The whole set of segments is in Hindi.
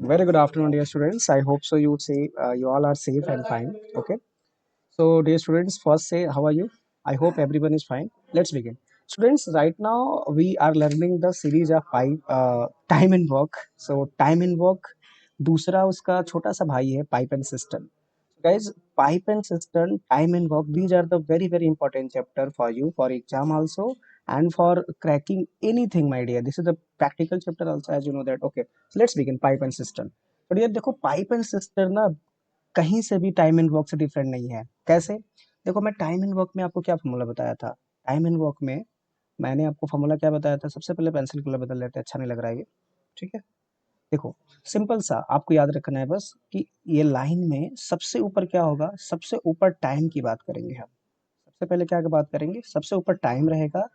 Very good afternoon, dear students. I hope so. You all are safe and fine. Okay. So, dear students, first say how are you? I hope everyone is fine. Let's begin. Students, right now we are learning the series of time and work. So, time and work. दूसरा उसका छोटा सा भाई है pipe and system. Guys, pipe and cistern, time and work, these are the very important chapter for you for exam also and for cracking anything, my dear. This is the practical chapter also, as you know that. Okay, so let's begin pipe and cistern. तो यार देखो पाइप एंड सिस्टम ना कहीं से भी टाइम एंड वर्क से डिफरेंट नहीं है. कैसे? देखो मैं टाइम एंड वर्क में आपको क्या फॉर्मूला बताया था. टाइम एंड वर्क में मैंने आपको फॉर्मूला क्या बताया था. सबसे पहले पेंसिल कलर बदल लेते हैं, अच्छा नहीं लग रहा है ये. ठीक है. देखो सिंपल सा आपको याद रखना है बस कि ये लाइन में सबसे ऊपर क्या होगा. सबसे ऊपर टाइम की बात करेंगे हम. सबसे पहले क्या की बात करेंगे. सबसे ऊपर टाइम रहेगा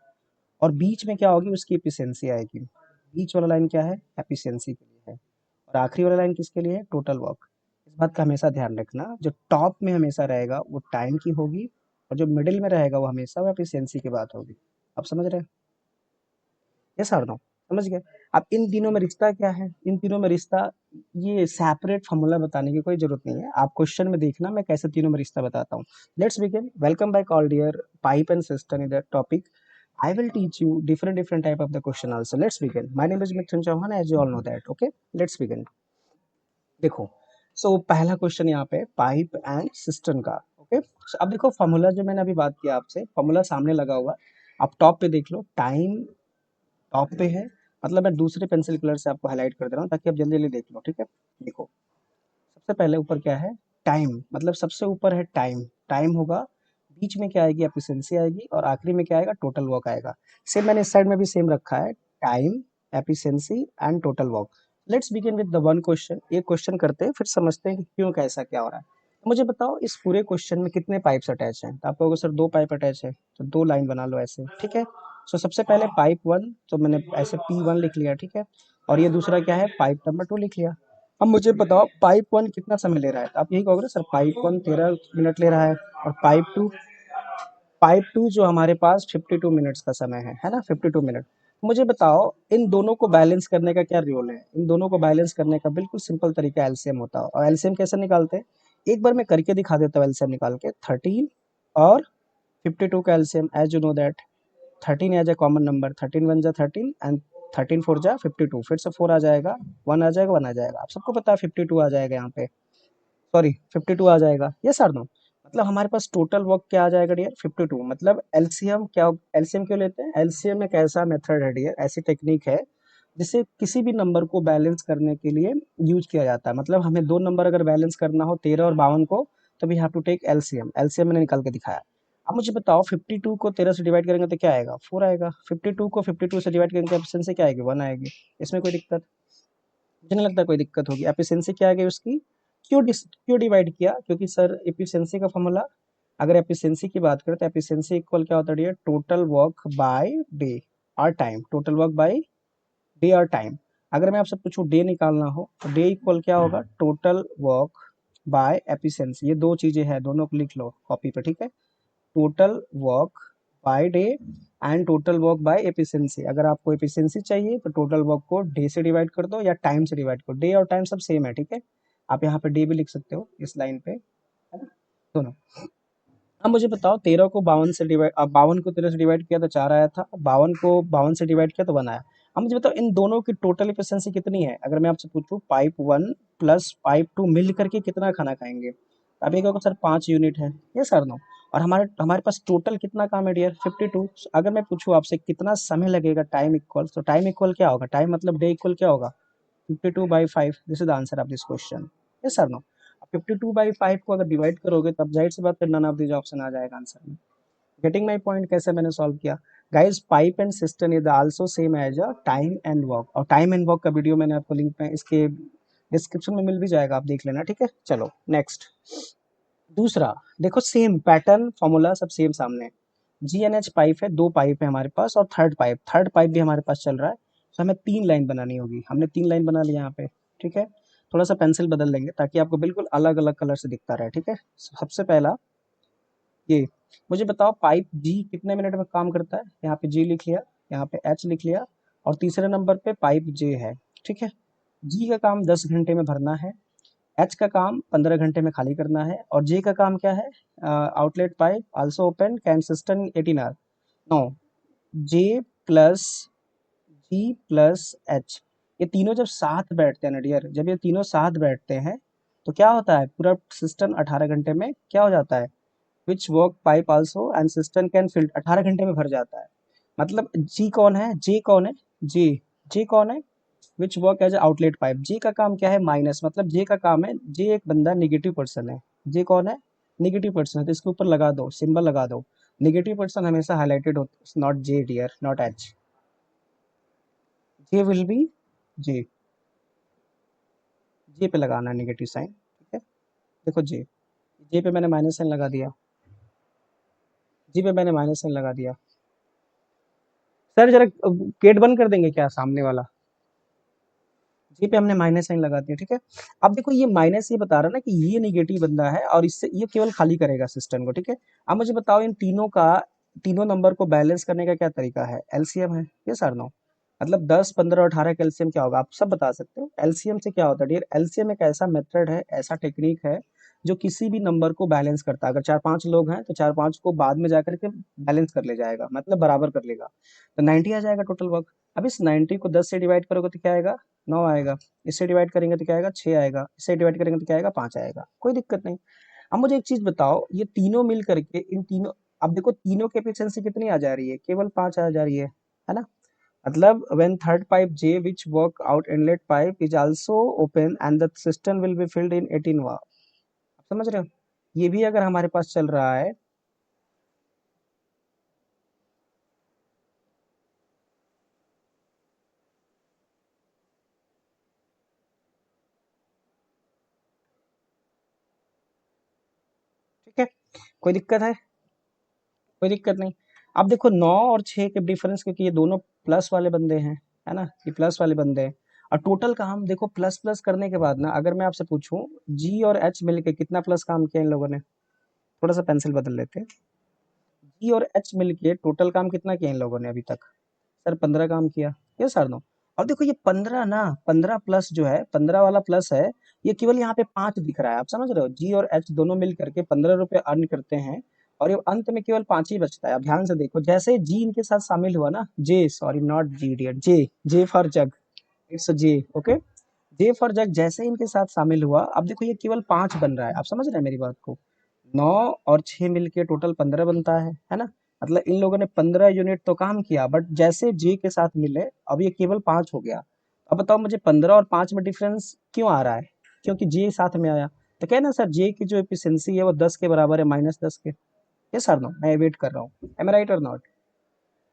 और बीच में क्या होगी उसकी एफिशिएंसी आएगी. बीच वाला लाइन क्या है. एफिशिएंसी के लिए है. और आखिरी वाला लाइन किसके लिए है. Total work. इस बात का हमेशा ध्यान रखना. जो टॉप में हमेशा रहेगा वो टाइम की होगी और जो मिडिल में रहेगा वो हमेशा वो एफिशिएंसी की बात होगी. आप समझ रहे हैं. ये सर दो समझ गए. अब इन तीनों में रिश्ता क्या है. इन तीनों में रिश्ता ये सेपरेट फॉर्मूला बताने की कोई जरूरत नहीं है. आप क्वेश्चन में देखना मैं कैसे तीनों में रिश्ता बताता हूँ. Let's begin. Welcome back all dear pipe and cistern in the topic. I will teach you different type of the question also. Let's begin. My name is Mithun Chauhan, as you all know that. Okay, let's begin. देखो पहला क्वेश्चन यहाँ पे पाइप एंड सिस्टम का. ओके, अब देखो फॉर्मूला जो मैंने अभी बात किया आपसे, फॉर्मूला सामने लगा हुआ है. आप टॉप पे देख लो. टाइम टॉप पे है. मतलब मैं दूसरे पेंसिल कलर से आपको हाईलाइट कर दे रहा हूँ ताकि आप जल्दी जल्दी देख लो. ठीक है. देखो सबसे पहले ऊपर क्या है. टाइम. मतलब सबसे ऊपर है टाइम. टाइम होगा. बीच में क्या आएगी. एफिशिएंसी आएगी और आखिरी में क्या आएगा. टोटल वर्क आएगा. सेम मैंने इस साइड में भी सेम रखा है. Time, efficiency and total work. Let's begin with the one question. एक क्वेश्चन करते हैं फिर समझते हैं कि क्यों कैसा क्या हो रहा है. तो मुझे बताओ इस पूरे क्वेश्चन में कितने पाइप्स अटैच हैं. तो आप कहोगे सर दो पाइप अटैच है. तो दो लाइन बना लो ऐसे. ठीक है. सबसे पहले पाइप वन तो मैंने ऐसे P1 लिख लिया. ठीक है. और ये दूसरा क्या है. पाइप नंबर 2 लिख लिया. अब मुझे बताओ पाइप वन कितना समय ले रहा है. तो आप यही कहोगे सर पाइप वन 13 मिनट ले रहा है और पाइप टू जो हमारे पास 52 मिनट्स का समय है ना. 52 मिनट. मुझे बताओ इन दोनों को बैलेंस करने का क्या रोल है. इन दोनों को बैलेंस करने का बिल्कुल सिंपल तरीका एलसीएम होता है. और एलसीएम कैसे निकालते हैं. एक बार मैं करके दिखा देता हूँ. एलसीएम निकाल के 13 और 52 का LCM as you know that. 13 as a common number. 13 1 जा 13 एंड 13 4 जा 52. फिर से 4 आ जाएगा. 1 आ जाएगा. 1 आ जाएगा. आप सबको पता है 52 आ जाएगा यहाँ पे. सॉरी 52 आ जाएगा. ये सर नो. मतलब हमारे पास टोटल वर्क क्या आ जाएगा डियर. 52. मतलब एलसीएम क्या. एलसीएम क्यों लेते हैं. एलसीएम एक ऐसा मेथड है डियर, ऐसी टेक्निक है जिसे किसी भी नंबर को बैलेंस करने के लिए यूज किया जाता है. मतलब हमें दो नंबर अगर बैलेंस करना हो 13 और 52 को तो we have to take LCM. LCM मैंने निकाल के दिखाया. अब मुझे बताओ 52 को 13 से डिवाइड करेंगे तो क्या आएगा. 4 आएगा. 52 को 52 से डिवाइड करेंगे तो एफिशिएंसी क्या आएगी. 1 आएगी. इसमें कोई दिक्कत मुझे नहीं लगता कोई दिक्कत होगी. एफिशिएंसी क्या आ गई उसकी. क्यों डिवाइड किया. क्योंकि सर एफिशिएंसी का फॉर्मूला अगर एफिशिएंसी की बात करें तो एफिशिएंसी इक्वल क्या होता है. टोटल वर्क बाय डे और time. Total work by day और टाइम. अगर मैं आपसे पूछूं डे निकालना हो तो डे इक्वल क्या होगा. Total work by efficiency. ये दो चीजें हैं, दोनों को लिख लो कॉपी पे. ठीक है. Total work by day and total work by efficiency. अगर आपको एफिशिएंसी चाहिए तो टोटल वर्क को डे से डिवाइड कर दो या टाइम से डिवाइड करो. डे और टाइम सब सेम है. ठीक है. आप यहाँ पे डे भी लिख सकते हो इस लाइन पे, है ना. दोनों. अब मुझे बताओ 13 को 52 से डिवाइड. अब 52 को 13 से डिवाइड किया तो 4 आया था. 52 को 52 से डिवाइड किया तो 1 आया. अब मुझे बताओ इन दोनों की टोटल एफिशिएंसी कितनी है. अगर मैं आपसे पूछूं पाइप 1 प्लस पाइप 2 मिल करके कितना खाना खाएंगे. अब ये कहोगे सर 5 यूनिट है. ये सर नो. और हमारे हमारे पास टोटल कितना काम है डियर. 52. अगर मैं पूछूं आपसे कितना समय लगेगा. टाइम इक्वल तो टाइम इक्वल क्या होगा. टाइम मतलब डे इक्वल क्या होगा. 52/5. This is the answer of this question. Yes sir no. 52/5 को अगर डिवाइड करोगे तब जाहिर सी बात है नन ऑफ दिस ऑप्शन आ जाएगा आंसर में. Getting my point. कैसे मैंने सॉल्व किया. Guys pipe and cistern is also same as a time and work. और टाइम एंड वर्क का वीडियो मैंने आपको लिंक में इसके डिस्क्रिप्शन में मिल भी जाएगा. आप देख लेना. ठीक है. चलो नेक्स्ट. दूसरा देखो सेम पैटर्न फॉर्मूला सब सेम सामने. GNH पाइप है. दो पाइप है हमारे पास और थर्ड पाइप भी हमारे पास चल रहा है. तो हमें 3 लाइन बनानी होगी. हमने 3 लाइन बना लिया यहाँ पे. ठीक है. थोड़ा सा पेंसिल बदल लेंगे ताकि आपको बिल्कुल अलग अलग कलर से दिखता रहे. ठीक है. सबसे पहला ये मुझे बताओ पाइप जी कितने मिनट में काम करता है. यहाँ पे जी लिख लिया. यहाँ पे एच लिख लिया. और तीसरे नंबर पे पाइप जे है. ठीक है. जी का काम 10 घंटे में भरना है, एच का काम 15 घंटे में खाली करना है, और जे का काम क्या है? Outlet pipe also open can cistern 18 hour. No, J plus G plus H, ये तीनों जब साथ बैठते हैं ना डियर, जब ये तीनों साथ बैठते हैं तो क्या होता है? पूरा सिस्टम 18 घंटे में क्या हो जाता है? Which work pipe also and cistern can fill, 18 घंटे में भर जाता है। मतलब जी कौन है? जे कौन है? जे, जे कौन है? Which work as outlet pipe. J का काम क्या है? माइनस, मतलब जे का काम है, जे एक बंदा निगेटिव पर्सन है। जे कौन है? निगेटिव पर्सन है, तो इसके ऊपर लगा दो, सिंबल लगा दो। निगेटिव पर्सन हमेशा हाईलाइटेड होता है, not J dear, not H. J will be J, J पे लगाना है नेगेटिव साइन, ठीक है। देखो जे, जे पे मैंने माइनस साइन लगा दिया, जी पे मैंने माइनस साइन लगा दिया। सर जरा गेट बंद कर देंगे क्या सामने वाला? जी पे हमने माइनस साइन लगा दिया, ठीक है। अब देखो ये माइनस ये बता रहा है ना कि ये निगेटिव बंदा है और इससे ये केवल खाली करेगा सिस्टम को, ठीक है। अब मुझे बताओ इन तीनों का, तीनों नंबर को बैलेंस करने का क्या तरीका है? एलसीएम है, ये सर नो। मतलब 10, 15 और 18 का एलसीएम क्या होगा? आप सब बता सकते हो। एलसीएम से क्या होता है डियर? एलसीएम एक ऐसा मेथड है, ऐसा टेक्निक है जो किसी भी नंबर को बैलेंस करता है। अगर 4-5 लोग हैं तो 4-5 को बाद में जाकर के बैलेंस कर ले जाएगा, मतलब बराबर कर लेगा। तो 90 आ जाएगा टोटल वर्क। अब इस 90 को 10 से डिवाइड करोगे तो क्या आएगा? 9 आएगा। इससे डिवाइड करेंगे तो क्या आएगा? 6 आएगा। इससे डिवाइड करेंगे तो क्या आएगा? 5 आएगा। कोई दिक्कत नहीं। अब मुझे एक चीज बताओ, ये तीनों मिल करके इन तीनों, अब देखो तीनों की एफिशिएंसी कितनी आ जा रही है? केवल 5 आ जा रही है ना। मतलब when third pipe J which work out inlet pipe is also open and the cistern will be filled in 18 bar। आप समझ रहे हो? ये भी अगर हमारे पास चल रहा है, ठीक है, कोई दिक्कत है? कोई दिक्कत नहीं। अब देखो 9 और 6 के डिफरेंस, क्योंकि ये दोनों प्लस वाले बंदे हैं, है ना, ये प्लस वाले बंदे हैं। और टोटल काम देखो, प्लस प्लस करने के बाद ना, अगर मैं आपसे पूछूं जी और एच मिलके कितना प्लस काम किया इन लोगों ने? थोड़ा सा पेंसिल बदल लेते हैं। जी और एच मिलके टोटल काम कितना किया इन लोगों ने अभी तक? सर 15 काम किया, ये सर नो। और देखो ये 15 ना, 15 प्लस जो है, 15 वाला प्लस है, ये केवल यहाँ पे 5 दिख रहा है। आप समझ रहे हो? जी और एच दोनों मिल करके 15 रुपए अर्न करते हैं और ये अंत में केवल 5 ही बचता है। अब ध्यान से देखो, जैसे जी इनके साथ शामिल हुआ ना, J sorry not G dear, J, J for jug, it's J, okay. J for jug जैसे इनके साथ शामिल हुआ, अब देखो ये केवल 5 बन रहा है। आप समझ रहे हैं मेरी बात को? 9 और 6 मिलके टोटल 15 बनता है ना। मतलब इन लोगों ने 15 यूनिट तो काम किया, बट जैसे जे के साथ मिले अब ये केवल 5 हो गया। अब बताओ मुझे 15 और 5 में डिफरेंस क्यों आ रहा है? क्योंकि जे साथ में आया। तो क्या है ना सर, जे की जो एफिशिएंसी है वो 10 के बराबर है, -10 के। ये सर नो, मैं वेट कर रहा हूँ, एम आई राइट और नॉट?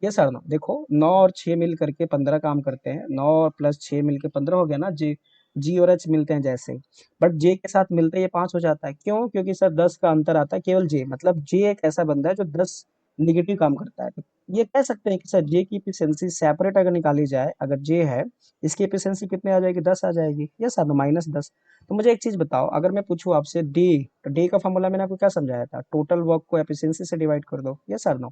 ये सर नो। देखो 9 और 6 मिल करके 15 काम करते हैं, 9 और प्लस 6 मिलके 15 हो गया ना। जी, जी और एच मिलते हैं जैसे, बट जे के साथ मिलते ही ये 5 हो जाता है। क्यों? क्योंकि सर 10 का अंतर आता है केवल जे, मतलब जे एक ऐसा बंदा है जो 10 निगेटिव काम करता है। तो ये कह सकते हैं कि सर जे की एफिशिएंसी सेपरेट अगर निकाली जाए, अगर जे है, इसकी एफिशिएंसी कितने आ जाएगी? 10 आ जाएगी। ये सर -10। तो मुझे एक चीज बताओ, अगर मैं पूछूं आपसे डे, तो डे का फॉर्मूला मैंने आपको क्या समझाया था? टोटल वर्क को एफिशिएंसी से डिवाइड कर दो। ये सर नो।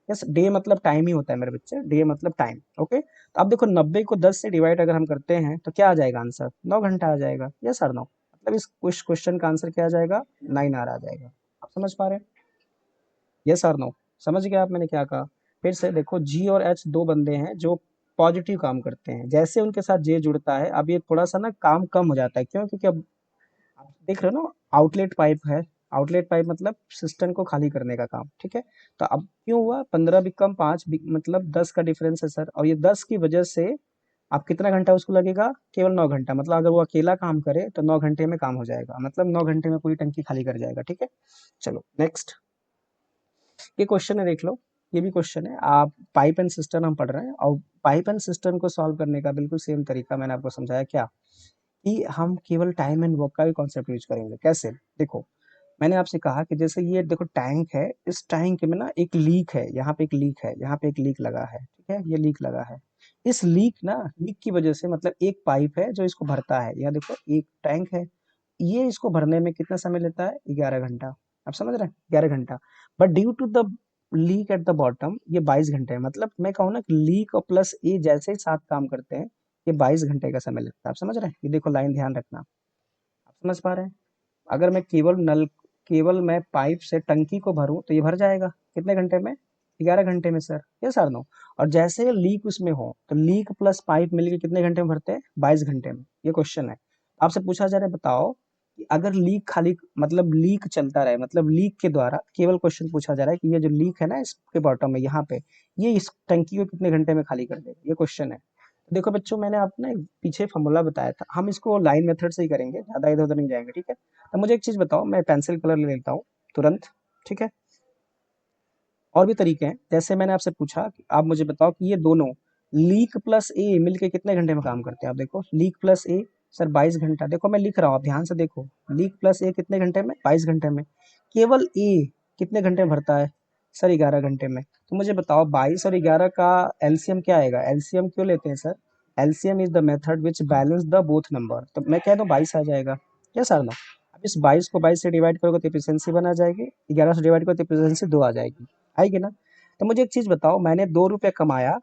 यस, डे मतलब टाइम ही होता है मेरे बच्चे, डे मतलब टाइम, ओके। तो अब देखो 90 को 10 से डिवाइड अगर हम करते हैं तो क्या आ जाएगा आंसर? 9 घंटा आ जाएगा। यस और नो? मतलब इस क्वेश्चन का आंसर क्या आ जाएगा? 9 आवर आ जाएगा। आप समझ पा रहे हैं? यस और नो? समझ गए आप मैंने क्या कहा? फिर से देखो, जी और एच दो बंदे हैं जो पॉजिटिव काम करते हैं, जैसे उनके साथ जे जुड़ता है अब ये थोड़ा सा ना काम कम हो जाता है। क्यों? क्योंकि अब आप देख रहे हो ना, आउटलेट पाइप है। आउटलेट पाइप मतलब सिस्टम को खाली करने का काम, ठीक है। तो अब क्यों हुआ? 15 बिकम 5, मतलब 10 का डिफरेंस है सर, और ये 10 की वजह से आप कितना घंटा उसको लगेगा? केवल 9 घंटा। मतलब अगर वो अकेला काम करे तो 9 घंटे में काम हो जाएगा, मतलब 9 घंटे में पूरी टंकी खाली कर जाएगा, ठीक है। चलो नेक्स्ट, ये क्वेश्चन है, देख लो। ये भी क्वेश्चन है, आप पाइप एंड सिस्टम हम पढ़ रहे हैं, और पाइप एंड सिस्टम को सॉल्व करने का बिल्कुल सेम तरीका मैंने आपको समझाया क्या, कि हम केवल टाइम एंड वर्क का ही कॉन्सेप्ट यूज करेंगे। कैसे? देखो, मैंने आपसे कहा कि जैसे ये देखो टैंक है, इस टैंक में ना एक लीक है, यहाँ पे एक लीक है, यहाँ पे एक लीक लगा है, ठीक है, ये लीक लगा है। इस लीक ना, लीक की वजह से मतलब एक पाइप है जो इसको भरता है, यहाँ देखो एक टैंक है, ये इसको भरने में कितना समय लेता है? 11 घंटा। आप समझ रहे हैं? 11 घंटा। But due to the leak at the bottom ये 22 घंटे है। मतलब मैं कहूँ ना कि लीक और प्लस ए जैसे ही साथ काम करते हैं, ये 22 घंटे का समय लगता है। आप समझ रहे हैं? ये देखो लाइन ध्यान रखना। आप समझ पा रहे हैं? अगर मैं केवल मैं पाइप से टंकी को भरूँ तो ये भर जाएगा कितने घंटे में? 11 घंटे में सर। यस और नो? और जैसे लीक उसमें हो तो लीक प्लस पाइप मिलके कितने घंटे में भरते हैं? 22 घंटे में। ये क्वेश्चन है। आपसे पूछा जा रहा है बताओ कि अगर लीक खाली मतलब लीक चलता रहे मतलब लीक के द्वारा केवल क्वेश्चन पूछा जा रहा है कि ये जो लीक है ना इसके बॉटम में यहाँ पे ये इस टंकी को कितने घंटे में खाली कर देगा? ये क्वेश्चन है। देखो बच्चों मैंने आपको ना पीछे फॉर्मूला बताया था, हम इसको लाइन मेथड से ही करेंगे, ज्यादा इधर उधर नहीं जाएंगे, ठीक है? तो मुझे एक चीज बताओ, मैं पेंसिल कलर ले लेता हूँ तुरंत, ठीक है? और भी तरीके हैं, जैसे मैंने आपसे पूछा कि आप मुझे बताओ कि ये दोनों लीक प्लस ए मिलके कितने घंटे में काम करते हैं? आप देखो लीक प्लस ए सर 22 घंटा। देखो मैं लिख रहा हूँ, आप ध्यान से देखो, लीक प्लस ए कितने घंटे में? 22 घंटे में। केवल ए कितने घंटे में भरता है? सर 11 घंटे में। तो मुझे बताओ 22 और 11 का एलसीएम क्या आएगा? एलसीएम क्यों लेते हैं sir? LCM is the method which balance the both number. तो मैं कह दूं 22 आ जाएगा। यस सर ना? अब इस 22 को 22 से डिवाइड करोगे तो एफिशिएंसी बना जाएगी, 11 से डिवाइड करो तो एफिशिएंसी 2 आ जाएगी। आएगी ना? तो मुझे एक चीज बताओ, मैंने 2 रुपए कमाया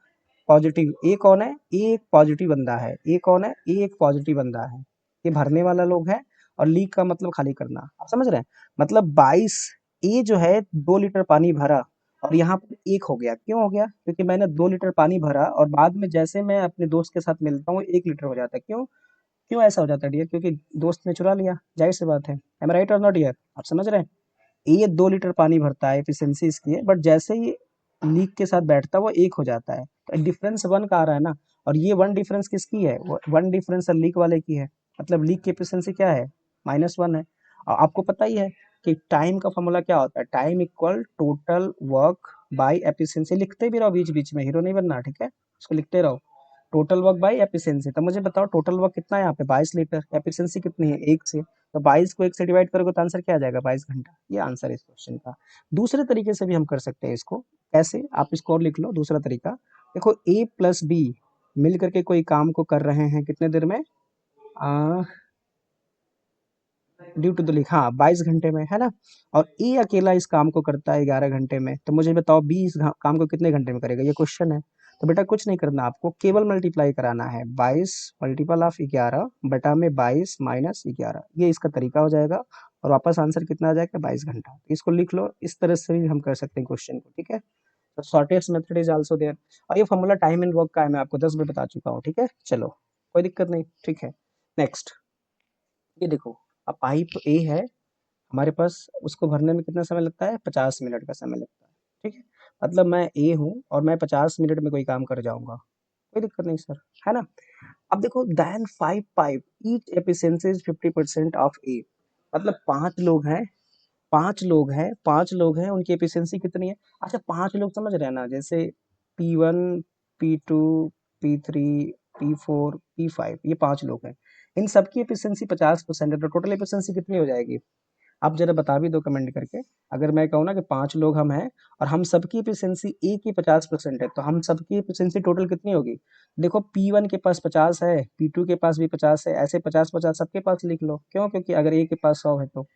पॉजिटिव, ए कौन है? ए एक पॉजिटिव बंदा है। ए कौन है? ए एक पॉजिटिव बंदा है। ये भरने वाला लोग है और लीक का मतलब खाली करना। आप समझ रहे हैं? मतलब 22 ए जो है 2 लीटर पानी भरा और यहाँ पर एक हो गया। क्यों हो गया? क्योंकि मैंने 2 लीटर पानी भरा और बाद में जैसे मैं अपने दोस्त के साथ मिलता हूँ 1 लीटर हो जाता है। क्यों? क्यों ऐसा हो जाता है डियर? क्योंकि दोस्त ने चुरा लिया, जाहिर सी बात है। एम आई राइट और नॉट डियर? आप समझ रहे हैं? ये 2 लीटर पानी भरता है, एफिशिएंसी इसकी है, बट जैसे ही लीक के साथ बैठता है वो एक हो जाता है। तो डिफरेंस वन का आ रहा है ना, और ये वन डिफरेंस किसकी है? वन डिफरेंस लीक वाले की है। मतलब लीक की एफिशिएंसी क्या है? -1 है। और आपको पता ही है कि टाइम का फॉर्मूला क्या होता है? Time equal total work by efficiency. लिखते भी रहो बीच बीच में, हीरो नहीं बनना, ठीक है? उसको लिखते रहो, टोटल वर्क बाय एफिशिएंसी। तो मुझे बताओ टोटल वर्क कितना है यहाँ पे? 22 लीटर। एफिशिएंसी कितनी है? 1 से। तो 22 को 1 से डिवाइड करोगे तो आंसर क्या आ जाएगा? 22 घंटा। ये आंसर है इस क्वेश्चन का। दूसरे तरीके से भी हम कर सकते हैं इसको। कैसे? आप इसको और लिख लो दूसरा तरीका। देखो ए प्लस बी मिल करके कोई काम को कर रहे हैं कितने देर में? ड्यू टू द लीक, हाँ 22 घंटे में, है ना? और ए अकेला इस काम को करता है 11 घंटे में। तो मुझे बताओ बी इस काम को कितने घंटे में करेगा? ये क्वेश्चन है। तो बेटा कुछ नहीं करना, आपको केवल मल्टीप्लाई कराना है। 22 मल्टीपल ऑफ 11 बटा में 22 माइनस 11, ये इसका तरीका हो जाएगा। और वापस आंसर कितना आ जाएगा? 22 घंटा। इसको लिख लो, इस तरह से भी हम कर सकते हैं क्वेश्चन को, ठीक है? तो shortest method is also there. और ये फॉर्मूला टाइम एंड वर्क का है, मैं आपको 10 बार बता चुका हूँ, ठीक है? चलो कोई दिक्कत नहीं, ठीक है? नेक्स्ट, ये देखो, अब पाइप ए है हमारे पास, उसको भरने में कितना समय लगता है? 50 मिनट का समय लगता है, ठीक है? मतलब मैं ए हूँ और मैं 50 मिनट में कोई काम कर जाऊंगा, कोई दिक्कत नहीं सर, है ना? अब देखो then 5 pipe each efficiency is 50% of A. मतलब 5 लोग हैं, 5 लोग हैं, उनकी एफिशिएंसी कितनी है? अच्छा 5 लोग समझ रहे हैं ना? जैसे P1 P2 P3 P4 P5, ये 5 लोग हैं। इन सबकी एफिशिएंसी 50% है, तो टोटल एफिशिएंसी कितनी हो जाएगी? आप जरा बता भी दो कमेंट करके। अगर मैं कहूँ ना कि 5 लोग हम हैं और हम सबकी एफिशिएंसी ए की 50% है, तो हम सबकी एफिशिएंसी टोटल कितनी होगी? देखो P1 के पास 50 है, P2 के पास भी 50 है, ऐसे 50-50 सबके पास लिख लो। क्यों? क्योंकि अगर ए के पास 100 है तो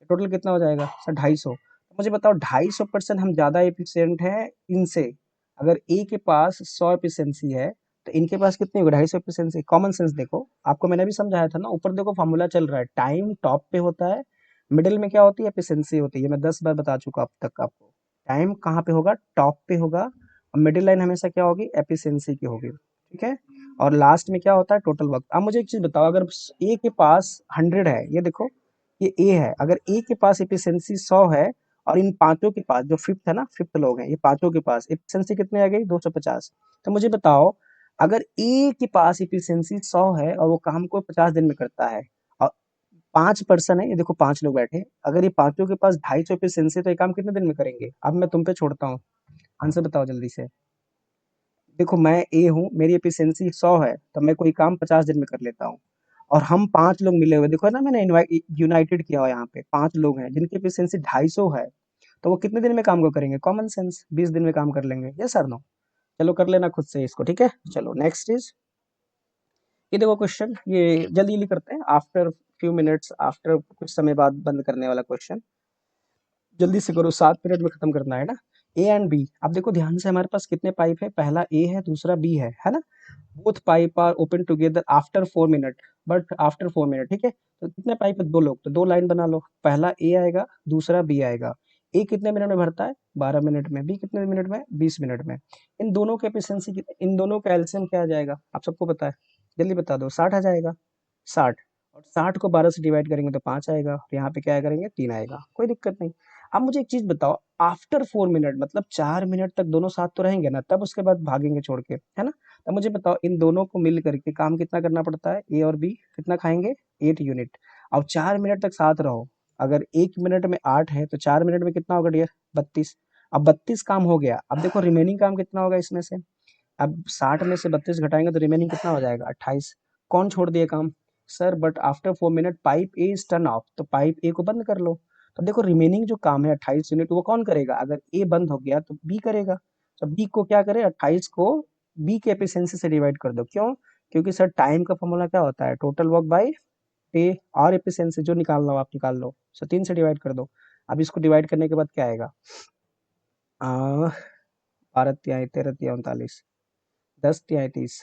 टोटल कितना हो जाएगा सर? 250। तो मुझे बताओ 250% हम ज़्यादा एफिशिएंट हैं इनसे। अगर ए के पास 100 एफिशिएंसी है तो इनके पास कितनी होगी? 250 एफिशिएंसी। कॉमन सेंस देखो, आपको मैंने भी समझाया था ना, ऊपर देखो फॉर्मूला चल रहा है, टाइम टॉप पे होता है, मिडिल में क्या होती है? एफिशिएंसी होती है। मैं 10 बार बता चुका अब तक आपको। टाइम कहाँ पे होगा? टॉप पे होगा। और मिडिल लाइन हमेशा क्या होगी? एफिशिएंसी की होगी, ठीक है? और लास्ट में क्या होता है? Total work. अब मुझे एक चीज बताओ, अगर ए के पास 100 है, ये देखो ये ए है, अगर ए के पास एफिशिएंसी 100 है और इन पांचों के पास, जो फिफ्थ है ना, फिफ्थ लोग हैं, ये पांचों के पास एफिशिएंसी कितनी आ गई? 250। तो मुझे बताओ अगर ए के पास एफिशिएंसी 100 है और वो काम को 50 दिन में करता है और 5 पर्सन है, ये देखो 5 लोग बैठे, अगर ये पांचों के पास 250 एफिशिएंसी, तो ये काम कितने दिन में करेंगे? अब मैं तुम पे छोड़ता हूँ, आंसर बताओ जल्दी से। देखो मैं ए हूँ, मेरी एफिशिएंसी 100 है, तो मैं कोई काम 50 दिन में कर लेता हूँ। और हम 5 लोग मिले हुए, देखो ना मैंने यूनाइटेड किया हुआ, यहाँ पे 5 लोग हैं जिनकी एफिशिएंसी 250 है, तो वो कितने दिन में काम को करेंगे? कॉमन सेंस, 20 दिन में काम कर लेंगे। Yes sir no? चलो कर लेना खुद से इसको, ठीक है? चलो नेक्स्ट इज, ये देखो क्वेश्चन, ये जल्दी जल्दी करते हैं, आफ्टर फ्यू मिनट्स, आफ्टर कुछ समय बाद बंद करने वाला क्वेश्चन, जल्दी से करो, 7 मिनट में खत्म करना है ना। A and B. अब देखो ध्यान से, हमारे पास कितने पाइप है, पहला ए है, दूसरा बी है ना। Both pipe are open together after 4 minute, but after 4 minute, ठीक है। तो कितने पाइप है, दो लोग, तो दो लाइन बना लो, पहला ए आएगा, दूसरा बी आएगा। ए कितने मिनट में भरता है, 12 मिनट में। बी कितने मिनट में, 20 मिनट में। इन दोनों के एफिशिएंसी, इन दोनों का एलसीएम क्या आ जाएगा, आप सबको पता है, जल्दी बता दो, 60 आ जाएगा। 60, और 60 को 12 से डिवाइड करेंगे तो 5 आएगा, और यहाँ पे क्या करेंगे, 3 आएगा, कोई दिक्कत नहीं। अब मुझे एक चीज बताओ, आफ्टर 4 मिनट मतलब 4 मिनट तक दोनों साथ तो रहेंगे ना, तब उसके बाद भागेंगे छोड़ के, है ना। तो मुझे बताओ, इन दोनों को मिल करके काम कितना करना पड़ता है, ए और बी कितना खाएंगे, 8 यूनिट। अब 4 मिनट तक साथ रहो, अगर 1 मिनट में 8 है तो 4 मिनट में कितना होगा डियर, 32। अब 32 काम हो गया, अब देखो रिमेनिंग काम कितना होगा इसमें से। अब 60 में से 32 घटाएंगे तो रिमेनिंग कितना हो जाएगा, 28। कौन छोड़ दिए काम, sir, but after 4 minute pipe A is turn off, तो पाइप ए को बंद कर लो। तो देखो रिमेनिंग जो काम है 28 यूनिट, वो कौन करेगा, अगर ए बंद हो गया तो बी करेगा। तो बी को क्या करे, 28 को बी के एफिशिएंसी से डिवाइड कर दो, क्यों, क्योंकि सर टाइम का फॉर्मूला क्या होता है, टोटल वर्क बाय पे, और एफिशिएंसी जो निकालना हो आप निकाल लो, सो 3 से डिवाइड कर दो। अब इसको डिवाइड करने के बाद क्या आएगा, 12 तिहाई 13 तिहाई 39, 10 तिहाई 30,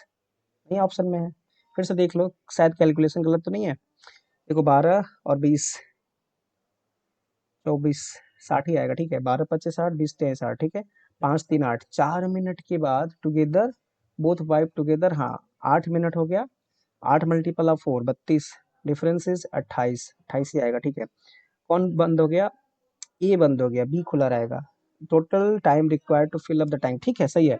नहीं ऑप्शन में है। फिर से देख लो, शायद कैलकुलेशन गलत तो नहीं है। देखो 12 और 20, 24, 60 ही आएगा, ठीक है। 12 × 5 = 60, 20 × 3 = 60, ठीक है। 5 3 8, 4 मिनट के बाद टुगेदर, बोथ वाइफ टुगेदर, हाँ, 8 मिनट हो गया। 8 × 4 = 32, डिफरेंस इज 28, 28 ही आएगा, ठीक है। कौन बंद हो गया, ए बंद हो गया, बी खुला रहेगा। Total time required to fill up the tank, ठीक है, सही है।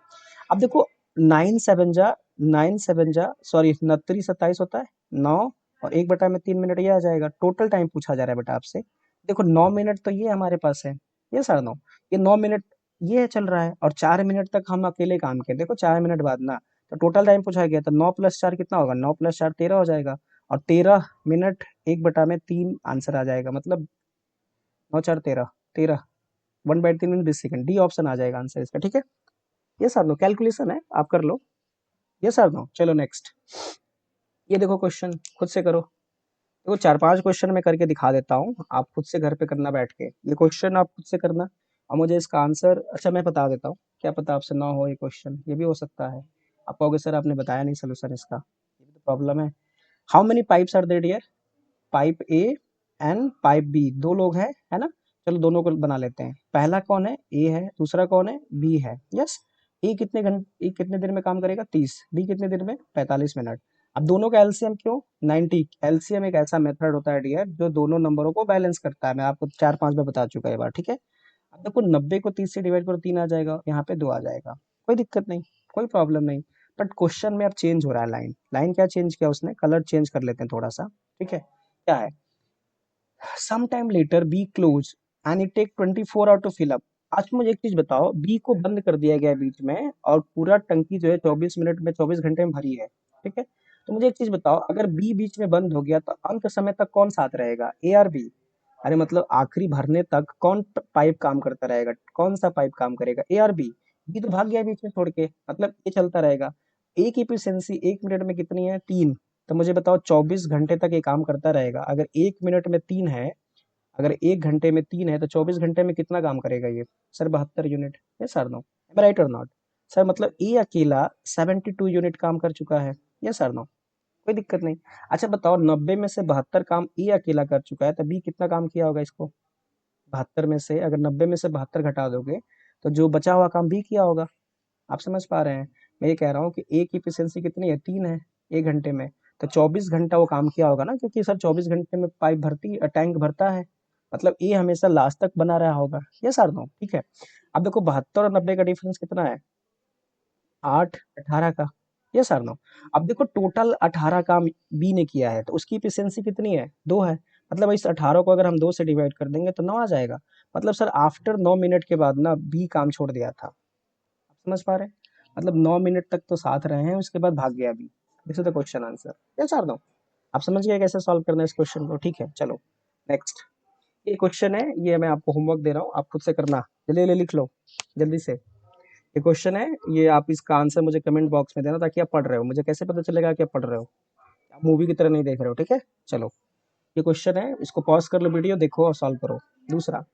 अब देखो, 9 7 जा सॉरी 29 27 होता है 9, और 1/3 मिनट ये आ जाएगा। टोटल टाइम पूछा जा रहा है बेटा आपसे। देखो 9 मिनट तो ये हमारे पास है, ये सर 9, ये 9 मिनट ये चल रहा है, और 4 मिनट तक हम अकेले काम किए, देखो 4 मिनट बाद ना, तो टोटल टाइम पूछा गया, तो 9 + 4 कितना होगा, 9 + 4 13 हो जाएगा, और 13 मिनट 1/3 आंसर आ जाएगा, मतलब 9 4 13, 13, 1/3 20 सेकंड, डी ऑप्शन आ जाएगा आंसर इसका, ठीक है। ये सर नो कैलकुलेशन है, आप कर लो, ये सर नो। चलो नेक्स्ट, ये देखो क्वेश्चन, खुद से करो। देखो 4 5 क्वेश्चन मैं करके दिखा देता हूँ, आप खुद से घर पे करना बैठ के, ये क्वेश्चन आप खुद से करना, और मुझे इसका आंसर, अच्छा मैं बता देता हूँ, क्या पता आपसे ना हो ये क्वेश्चन, ये भी हो सकता है। आप कहोगे सर आपने बताया नहीं सोल्यूशन इसका, ये भी तो प्रॉब्लम है। How many pipes are there dear, pipe A and pipe B, दो लोग हैं, है ना। चलो दोनों को बना लेते हैं, पहला कौन है, ए है, दूसरा कौन है, बी है, यस। ए कितने देर में काम करेगा, 30, बी कितने देर में, 45 मिनट। अब दोनों का एलसीएम क्यों, 90। एलसीएम एक ऐसा मेथड होता है डियर जो दोनों नंबरों को बैलेंस करता है, मैं आपको 4 5 बार बता चुका है ये बार, ठीक है। अब देखो 90 को 30 से डिवाइड करो, 3 आ जाएगा, यहाँ पे 2 आ जाएगा, कोई दिक्कत नहीं, कोई प्रॉब्लम नहीं। बट क्वेश्चन में अब चेंज हो रहा है, लाइन लाइन क्या चेंज किया उसने, कलर चेंज कर लेते हैं थोड़ा सा, ठीक है। क्या है, some time later B close and it take 24 hour to fill up. आज मुझे एक चीज बताओ, बी को बंद कर दिया गया है बीच में, और पूरा टंकी जो है 24 मिनट में 24 घंटे में भरी है, ठीक है। तो मुझे एक चीज बताओ, अगर बी बीच में बंद हो गया तो अंत समय तक कौन साथ रहेगा, ए और बी। अरे मतलब आखिरी भरने तक कौन पाइप काम करता रहेगा, कौन सा पाइप काम करेगा, ए और बी। बी तो भाग गया बीच में छोड़ के, मतलब ये चलता रहेगा। ए की एफिशिएंसी 1 मिनट में कितनी है, 3। तो मुझे बताओ 24 घंटे तक ये काम करता रहेगा, अगर 1 मिनट में 3 है, अगर 1 घंटे में 3 है तो 24 घंटे में कितना काम करेगा ये, सर 72 यूनिट, ये सर नो, राइट और नॉट। सर मतलब ए अकेला 72 यूनिट काम कर चुका है, ये सर नो, कोई दिक्कत नहीं। अच्छा बताओ, 90 में से 72 काम ए अकेला कर चुका है, तो बी कितना काम किया होगा इसको, 72 में से अगर 90 में से 72 घटा दोगे तो जो बचा हुआ काम बी किया होगा। आप समझ पा रहे हैं, मैं ये कह रहा हूँ कि ए की एफिशिएंसी कितनी है, 3 है 1 घंटे में, तो 24 घंटा वो काम किया होगा ना, क्योंकि सर 24 घंटे में पाइप भरती टैंक भरता है, मतलब ए हमेशा लास्ट तक बना रहा होगा, ये सर नो, ठीक है। अब देखो 72 और 90 का डिफरेंस कितना है, 8 18 का, ये सर नो। अब देखो टोटल 18 काम बी ने किया है, तो उसकी एफिशिएंसी कितनी है, 2 है। मतलब इस 18 को अगर हम 2 से डिवाइड कर देंगे तो 9 आ जाएगा। मतलब सर आफ्टर 9 मिनट के बाद ना बी काम छोड़ दिया था, आप समझ पा रहे हैं, मतलब 9 मिनट तक तो साथ रहे हैं, उसके बाद भाग गया अभी। This is the question answer, ये चार दो। आप समझ गए कैसे सॉल्व करना है इस क्वेश्चन को, ठीक है। चलो नेक्स्ट, ये क्वेश्चन है, ये मैं आपको होमवर्क दे रहा हूँ, आप खुद से करना, जल्दी जल्दी लिख लो, जल्दी से। ये क्वेश्चन है, ये आप इसका आंसर मुझे कमेंट बॉक्स में देना, ताकि आप पढ़ रहे हो, मुझे कैसे पता चलेगा कि आप पढ़ रहे हो, आप मूवी की तरह नहीं देख रहे हो, ठीक है। चलो, ये क्वेश्चन है, इसको पॉज कर लो वीडियो, देखो और सॉल्व करो। दूसरा,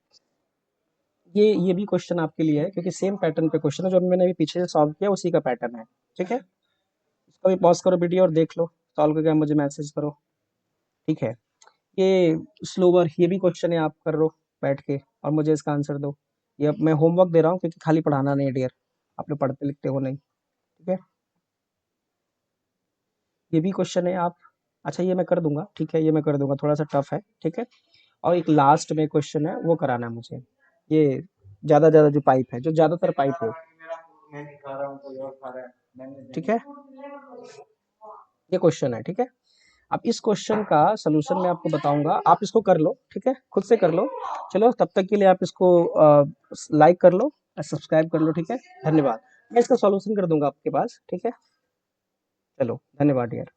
ये भी क्वेश्चन आपके लिए है, क्योंकि सेम पैटर्न पे क्वेश्चन है जो मैंने अभी पीछे से सॉल्व किया, उसी का पैटर्न है। ठीक है, इसको भी पॉज करो वीडियो और देख लो, सॉल्व करके मुझे मैसेज करो। ठीक है, ये स्लोवर, ये भी क्वेश्चन है, आप कर लो बैठ के और मुझे इसका आंसर दो। ये अब मैं होमवर्क दे रहा हूँ, क्योंकि खाली पढ़ाना नहीं है डियर, आप लोग पढ़ते लिखते हो नहीं। ठीक है, ये भी क्वेश्चन है आप, अच्छा ये मैं कर दूंगा, ठीक है, ये मैं कर दूंगा, थोड़ा सा टफ है। ठीक है, और एक लास्ट में क्वेश्चन है, वो कराना है मुझे। ये ज्यादा ज्यादा जो पाइप है, जो ज्यादातर पाइप हो। ठीक है, ये क्वेश्चन है। ठीक है, अब इस क्वेश्चन का सलूशन मैं आपको बताऊंगा, आप इसको कर लो। ठीक है, खुद से कर लो। चलो, तब तक के लिए आप इसको लाइक कर लो, सब्सक्राइब कर लो। ठीक है, धन्यवाद। मैं इसका सॉल्यूशन कर दूंगा आपके पास। ठीक है, चलो, धन्यवाद यार।